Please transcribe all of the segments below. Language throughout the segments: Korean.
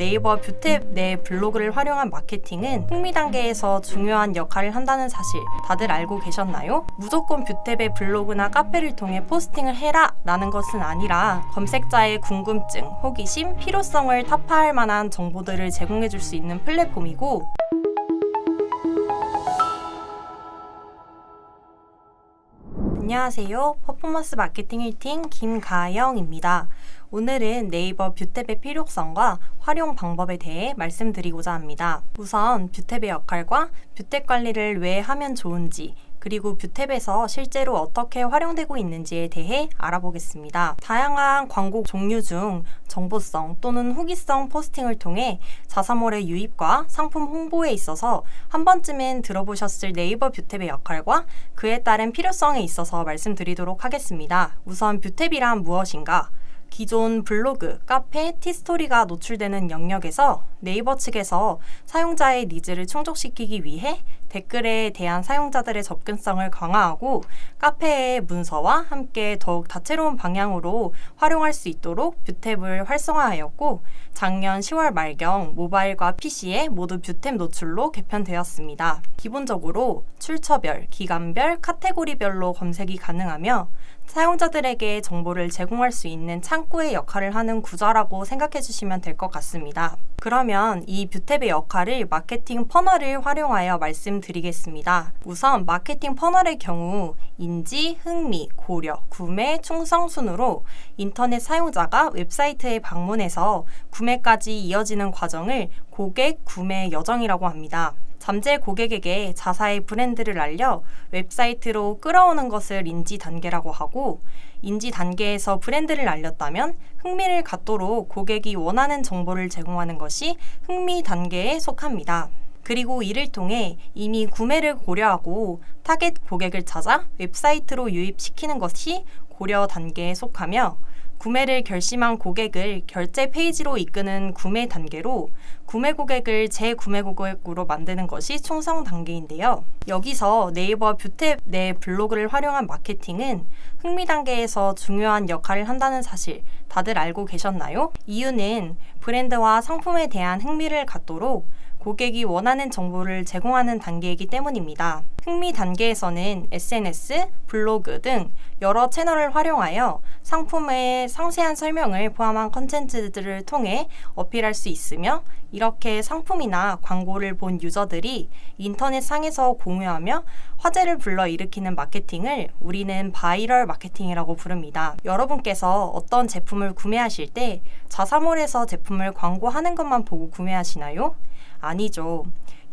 네이버 뷰탭 내 블로그를 활용한 마케팅은 흥미 단계에서 중요한 역할을 한다는 사실 다들 알고 계셨나요? 무조건 뷰탭의 블로그나 카페를 통해 포스팅을 해라 라는 것은 아니라 검색자의 궁금증, 호기심, 필요성을 타파할 만한 정보들을 제공해 줄 수 있는 플랫폼이고, 안녕하세요. 퍼포먼스 마케팅 1팀 김가영입니다. 오늘은 네이버 뷰탭의 필요성과 활용 방법에 대해 말씀드리고자 합니다. 우선 뷰탭의 역할과 뷰탭 관리를 왜 하면 좋은지, 그리고 뷰탭에서 실제로 어떻게 활용되고 있는지에 대해 알아보겠습니다. 다양한 광고 종류 중 정보성 또는 후기성 포스팅을 통해 자사몰의 유입과 상품 홍보에 있어서 한 번쯤은 들어보셨을 네이버 뷰탭의 역할과 그에 따른 필요성에 있어서 말씀드리도록 하겠습니다. 우선 뷰탭이란 무엇인가? 기존 블로그, 카페, 티스토리가 노출되는 영역에서 네이버 측에서 사용자의 니즈를 충족시키기 위해 댓글에 대한 사용자들의 접근성을 강화하고 카페의 문서와 함께 더욱 다채로운 방향으로 활용할 수 있도록 뷰탭을 활성화하였고, 작년 10월 말경 모바일과 PC에 모두 뷰탭 노출로 개편되었습니다. 기본적으로 출처별, 기간별, 카테고리별로 검색이 가능하며 사용자들에게 정보를 제공할 수 있는 창구의 역할을 하는 구조라고 생각해 주시면 될 것 같습니다. 그러면 이 뷰탭의 역할을 마케팅 퍼널을 활용하여 말씀드리겠습니다. 우선 마케팅 퍼널의 경우 인지, 흥미, 고려, 구매, 충성 순으로 인터넷 사용자가 웹사이트에 방문해서 구매까지 이어지는 과정을 고객 구매 여정이라고 합니다. 잠재 고객에게 자사의 브랜드를 알려 웹사이트로 끌어오는 것을 인지 단계라고 하고, 인지 단계에서 브랜드를 알렸다면 흥미를 갖도록 고객이 원하는 정보를 제공하는 것이 흥미 단계에 속합니다. 그리고 이를 통해 이미 구매를 고려하고 타겟 고객을 찾아 웹사이트로 유입시키는 것이 고려 단계에 속하며, 구매를 결심한 고객을 결제 페이지로 이끄는 구매 단계로 구매 고객을 재구매 고객으로 만드는 것이 충성 단계인데요. 여기서 네이버 뷰탭 내 블로그를 활용한 마케팅은 흥미 단계에서 중요한 역할을 한다는 사실 다들 알고 계셨나요? 이유는 브랜드와 상품에 대한 흥미를 갖도록 고객이 원하는 정보를 제공하는 단계이기 때문입니다. 흥미 단계에서는 SNS, 블로그 등 여러 채널을 활용하여 상품의 상세한 설명을 포함한 컨텐츠들을 통해 어필할 수 있으며, 이렇게 상품이나 광고를 본 유저들이 인터넷 상에서 공유하며 화제를 불러일으키는 마케팅을 우리는 바이럴 마케팅이라고 부릅니다. 여러분께서 어떤 제품을 구매하실 때 자사몰에서 제품을 광고하는 것만 보고 구매하시나요? 아니죠.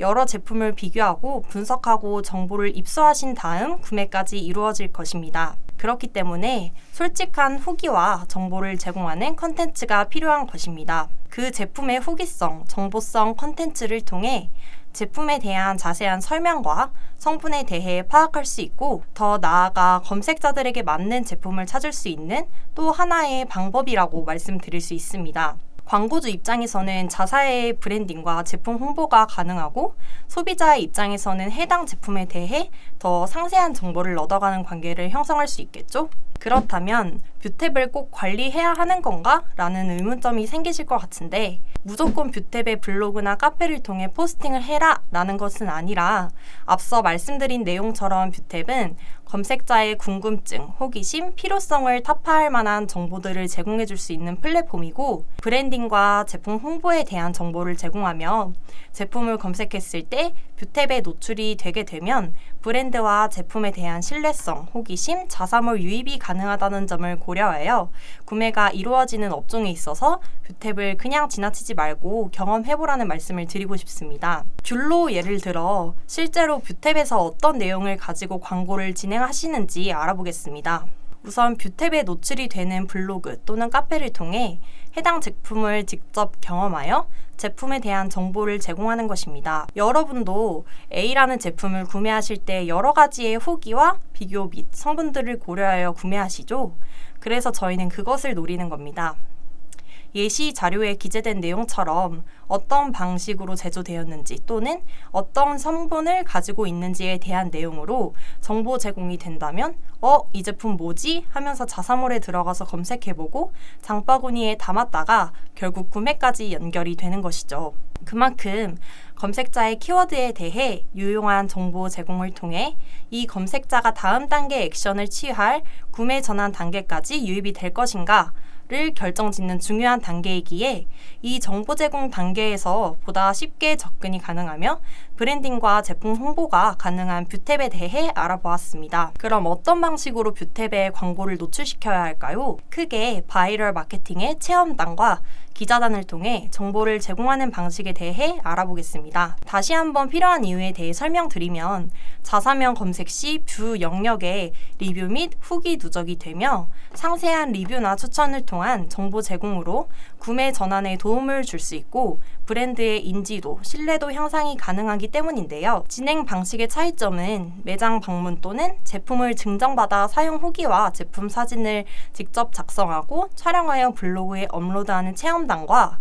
여러 제품을 비교하고 분석하고 정보를 입수하신 다음 구매까지 이루어질 것입니다. 그렇기 때문에 솔직한 후기와 정보를 제공하는 컨텐츠가 필요한 것입니다. 그 제품의 후기성, 정보성 컨텐츠를 통해 제품에 대한 자세한 설명과 성분에 대해 파악할 수 있고, 더 나아가 검색자들에게 맞는 제품을 찾을 수 있는 또 하나의 방법이라고 말씀드릴 수 있습니다. 광고주 입장에서는 자사의 브랜딩과 제품 홍보가 가능하고, 소비자의 입장에서는 해당 제품에 대해 더 상세한 정보를 얻어가는 관계를 형성할 수 있겠죠? 그렇다면 뷰탭을 꼭 관리해야 하는 건가? 라는 의문점이 생기실 것 같은데, 무조건 뷰탭의 블로그나 카페를 통해 포스팅을 해라 라는 것은 아니라 앞서 말씀드린 내용처럼 뷰탭은 검색자의 궁금증, 호기심, 필요성을 타파할 만한 정보들을 제공해 줄 수 있는 플랫폼이고, 브랜딩과 제품 홍보에 대한 정보를 제공하며 제품을 검색했을 때 뷰탭에 노출이 되게 되면 브랜드와 제품에 대한 신뢰성, 호기심, 자사몰 유입이 가능하다는 점을 고려하여 구매가 이루어지는 업종에 있어서 뷰탭을 그냥 지나치지 말고 경험해보라는 말씀을 드리고 싶습니다. 귤로 예를 들어 실제로 뷰탭에서 어떤 내용을 가지고 광고를 진행하시는지 알아보겠습니다. 우선 뷰탭에 노출이 되는 블로그 또는 카페를 통해 해당 제품을 직접 경험하여 제품에 대한 정보를 제공하는 것입니다. 여러분도 A라는 제품을 구매하실 때 여러 가지의 후기와 비교 및 성분들을 고려하여 구매하시죠? 그래서 저희는 그것을 노리는 겁니다. 예시 자료에 기재된 내용처럼 어떤 방식으로 제조되었는지 또는 어떤 성분을 가지고 있는지에 대한 내용으로 정보 제공이 된다면 이 제품 뭐지? 하면서 자사몰에 들어가서 검색해보고 장바구니에 담았다가 결국 구매까지 연결이 되는 것이죠. 그만큼 검색자의 키워드에 대해 유용한 정보 제공을 통해 이 검색자가 다음 단계 액션을 취할 구매 전환 단계까지 유입이 될 것인가 를 결정짓는 중요한 단계이기에 이 정보 제공 단계에서 보다 쉽게 접근이 가능하며 브랜딩과 제품 홍보가 가능한 뷰탭에 대해 알아보았습니다. 그럼 어떤 방식으로 뷰탭에 광고를 노출시켜야 할까요? 크게 바이럴 마케팅의 체험단과 기자단을 통해 정보를 제공하는 방식에 대해 알아보겠습니다. 다시 한번 필요한 이유에 대해 설명드리면 자사명 검색 시 뷰 영역에 리뷰 및 후기 누적이 되며 상세한 리뷰나 추천을 통한 정보 제공으로 구매 전환에 도움을 줄 수 있고 브랜드의 인지도, 신뢰도 향상이 가능하기 때문인데요. 진행 방식의 차이점은 매장 방문 또는 제품을 증정받아 사용 후기와 제품 사진을 직접 작성하고 촬영하여 블로그에 업로드하는 체험단과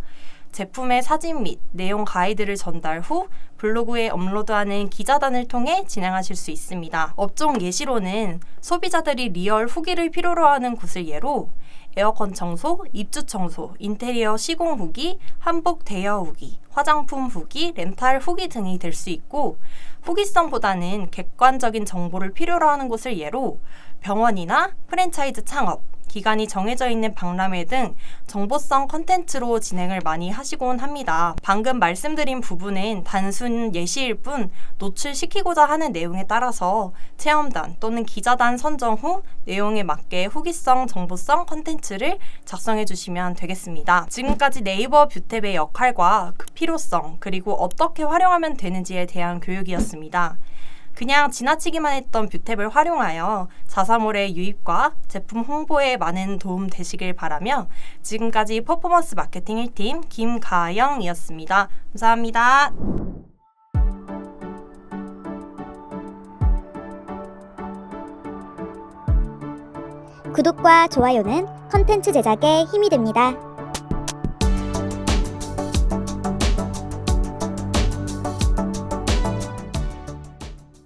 제품의 사진 및 내용 가이드를 전달 후 블로그에 업로드하는 기자단을 통해 진행하실 수 있습니다. 업종 예시로는 소비자들이 리얼 후기를 필요로 하는 곳을 예로 에어컨 청소, 입주 청소, 인테리어 시공 후기, 한복 대여 후기, 화장품 후기, 렌탈 후기 등이 될 수 있고 후기성보다는 객관적인 정보를 필요로 하는 곳을 예로 병원이나 프랜차이즈 창업, 기간이 정해져 있는 박람회 등 정보성 컨텐츠로 진행을 많이 하시곤 합니다. 방금 말씀드린 부분은 단순 예시일 뿐 노출시키고자 하는 내용에 따라서 체험단 또는 기자단 선정 후 내용에 맞게 후기성, 정보성 컨텐츠를 작성해 주시면 되겠습니다. 지금까지 네이버 뷰탭의 역할과 그 필요성 그리고 어떻게 활용하면 되는지에 대한 교육이었습니다. 그냥 지나치기만 했던 뷰탭을 활용하여 자사몰의 유입과 제품 홍보에 많은 도움 되시길 바라며 지금까지 퍼포먼스 마케팅 1팀 김가영이었습니다. 감사합니다. 구독과 좋아요는 컨텐츠 제작에 힘이 됩니다.